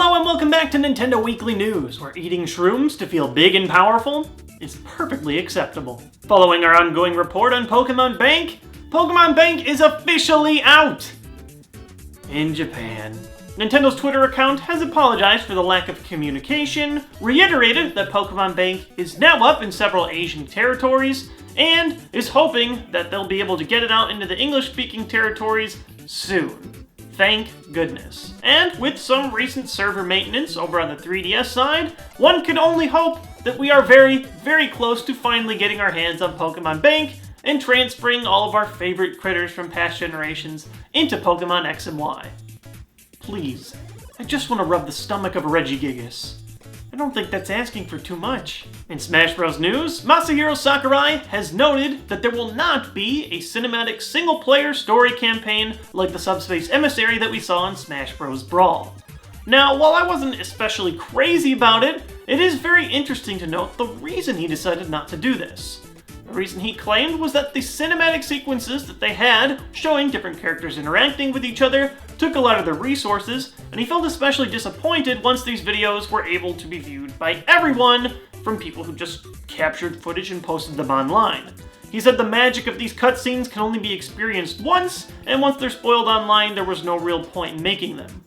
Hello and welcome back to Nintendo Weekly News, where eating shrooms to feel big and powerful is perfectly acceptable. Following our ongoing report on Pokémon Bank, Pokémon Bank is officially out in Japan. Nintendo's Twitter account has apologized for the lack of communication, reiterated that Pokémon Bank is now up in several Asian territories, and is hoping that they'll be able to get it out into the English-speaking territories soon. Thank goodness. And with some recent server maintenance over on the 3DS side, one can only hope that we are very, very close to finally getting our hands on Pokémon Bank and transferring all of our favorite critters from past generations into Pokémon X and Y. Please, I just want to rub the stomach of a Regigigas. I don't think that's asking for too much. In Smash Bros. News, Masahiro Sakurai has noted that there will not be a cinematic single-player story campaign like the Subspace emissary that we saw in Smash Bros. Brawl. Now, while I wasn't especially crazy about it, it is very interesting to note the reason he decided not to do this. The reason he claimed was that the cinematic sequences that they had, showing different characters interacting with each other, took a lot of their resources, and he felt especially disappointed once these videos were able to be viewed by everyone from people who just captured footage and posted them online. He said the magic of these cutscenes can only be experienced once, and once they're spoiled online, there was no real point in making them.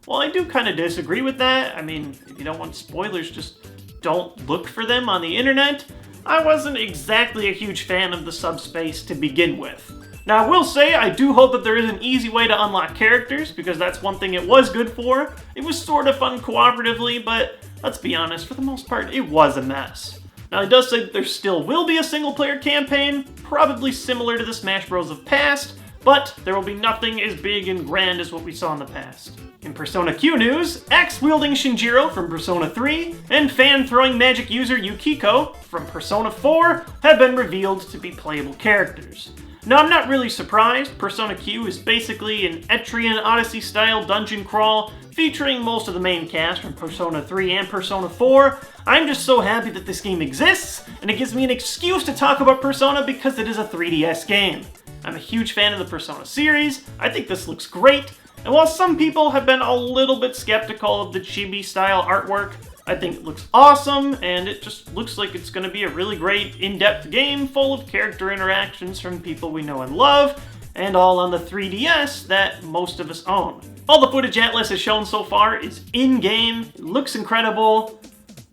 Well, I do kind of disagree with that. I mean, if you don't want spoilers, just don't look for them on the internet. I wasn't exactly a huge fan of the Subspace to begin with. Now, I will say, I do hope that there is an easy way to unlock characters, because that's one thing it was good for. It was sort of fun cooperatively, but let's be honest, for the most part, it was a mess. Now, it does say that there still will be a single-player campaign, probably similar to the Smash Bros. Of past, but there will be nothing as big and grand as what we saw in the past. In Persona Q news, axe-wielding Shinjiro from Persona 3 and fan-throwing magic user Yukiko from Persona 4 have been revealed to be playable characters. Now, I'm not really surprised. Persona Q is basically an Etrian Odyssey-style dungeon crawl featuring most of the main cast from Persona 3 and Persona 4. I'm just so happy that this game exists, and it gives me an excuse to talk about Persona because it is a 3DS game. I'm a huge fan of the Persona series. I think this looks great, and while some people have been a little bit skeptical of the chibi-style artwork, I think it looks awesome, and it just looks like it's going to be a really great, in-depth game full of character interactions from people we know and love, and all on the 3DS that most of us own. All the footage Atlas has shown so far is in-game, it looks incredible.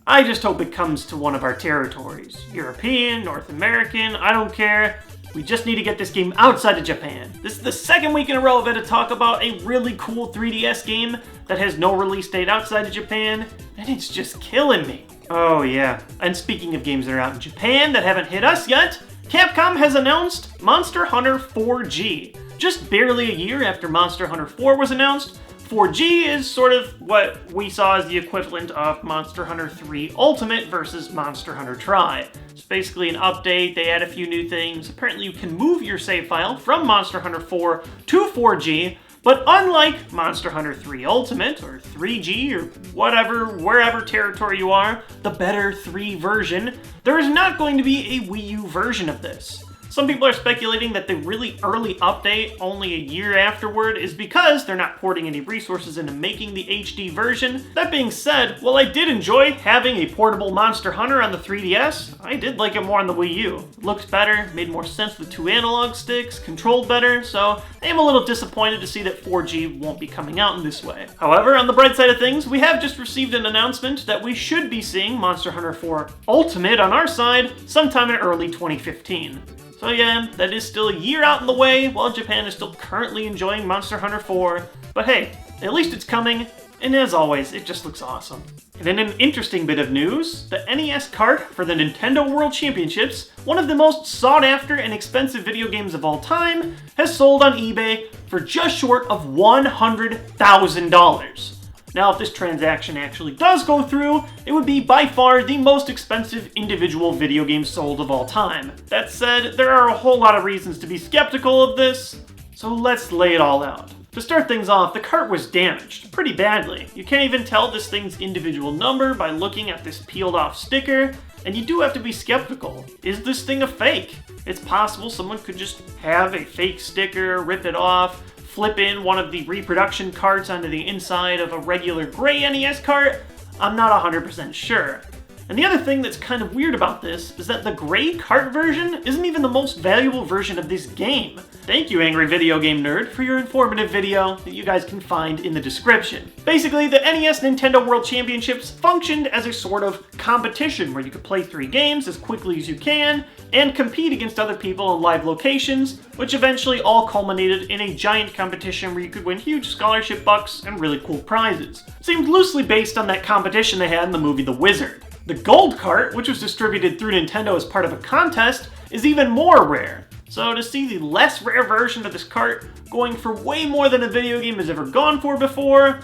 I just hope it comes to one of our territories. European, North American, I don't care. We just need to get this game outside of Japan. This is the second week in a row I've had to talk about a really cool 3DS game that has no release date outside of Japan, and it's just killing me. Oh yeah, and speaking of games that are out in Japan that haven't hit us yet, Capcom has announced Monster Hunter 4G. Just barely a year after Monster Hunter 4 was announced, 4G is sort of what we saw as the equivalent of Monster Hunter 3 Ultimate versus Monster Hunter Tri. It's basically an update, they add a few new things. Apparently you can move your save file from Monster Hunter 4 to 4G, but unlike Monster Hunter 3 Ultimate, or 3G, or whatever, wherever territory you are, the better 3 version, there is not going to be a Wii U version of this. Some people are speculating that the really early update, only a year afterward, is because they're not porting any resources into making the HD version. That being said, while I did enjoy having a portable Monster Hunter on the 3DS, I did like it more on the Wii U. It looked better, made more sense with 2 analog sticks, controlled better, so I am a little disappointed to see that 4G won't be coming out in this way. However, on the bright side of things, we have just received an announcement that we should be seeing Monster Hunter 4 Ultimate on our side sometime in early 2015. So yeah, that is still a year out in the way, while Japan is still currently enjoying Monster Hunter 4. But hey, at least it's coming, and as always, it just looks awesome. And in an interesting bit of news, the NES cart for the Nintendo World Championships, one of the most sought-after and expensive video games of all time, has sold on eBay for just short of $100,000. Now, if this transaction actually does go through, it would be by far the most expensive individual video game sold of all time. That said, there are a whole lot of reasons to be skeptical of this, so let's lay it all out. To start things off, the cart was damaged pretty badly. You can't even tell this thing's individual number by looking at this peeled off sticker, and you do have to be skeptical. Is this thing a fake? It's possible someone could just have a fake sticker, rip it off, flip in one of the reproduction carts onto the inside of a regular gray NES cart, I'm not 100% sure. And the other thing that's kind of weird about this is that the gray cart version isn't even the most valuable version of this game. Thank you, Angry Video Game Nerd, for your informative video that you guys can find in the description. Basically, the NES Nintendo World Championships functioned as a sort of competition where you could play 3 games as quickly as you can and compete against other people in live locations, which eventually all culminated in a giant competition where you could win huge scholarship bucks and really cool prizes. It seemed loosely based on that competition they had in the movie The Wizard. The gold cart, which was distributed through Nintendo as part of a contest, is even more rare. So to see the less rare version of this cart going for way more than a video game has ever gone for before,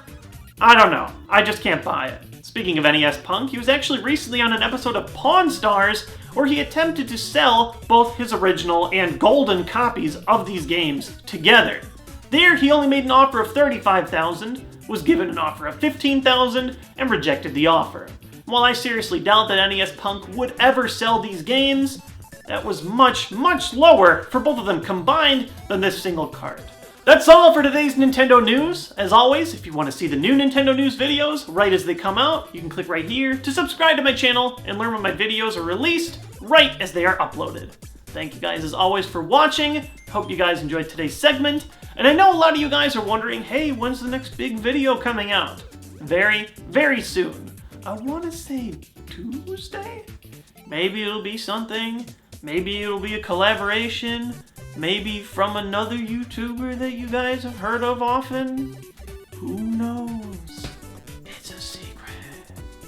I don't know. I just can't buy it. Speaking of NES Punk, he was actually recently on an episode of Pawn Stars where he attempted to sell both his original and golden copies of these games together. There, he only made an offer of $35,000, was given an offer of $15,000, and rejected the offer. While I seriously doubt that NES Punk would ever sell these games, that was much, much lower for both of them combined than this single cart. That's all for today's Nintendo news. As always, if you want to see the new Nintendo news videos right as they come out, you can click right here to subscribe to my channel and learn when my videos are released right as they are uploaded. Thank you guys as always for watching. Hope you guys enjoyed today's segment. And I know a lot of you guys are wondering, hey, when's the next big video coming out? Very, very soon. I want to say Tuesday? Maybe it'll be something. Maybe it'll be a collaboration. Maybe from another YouTuber that you guys have heard of often.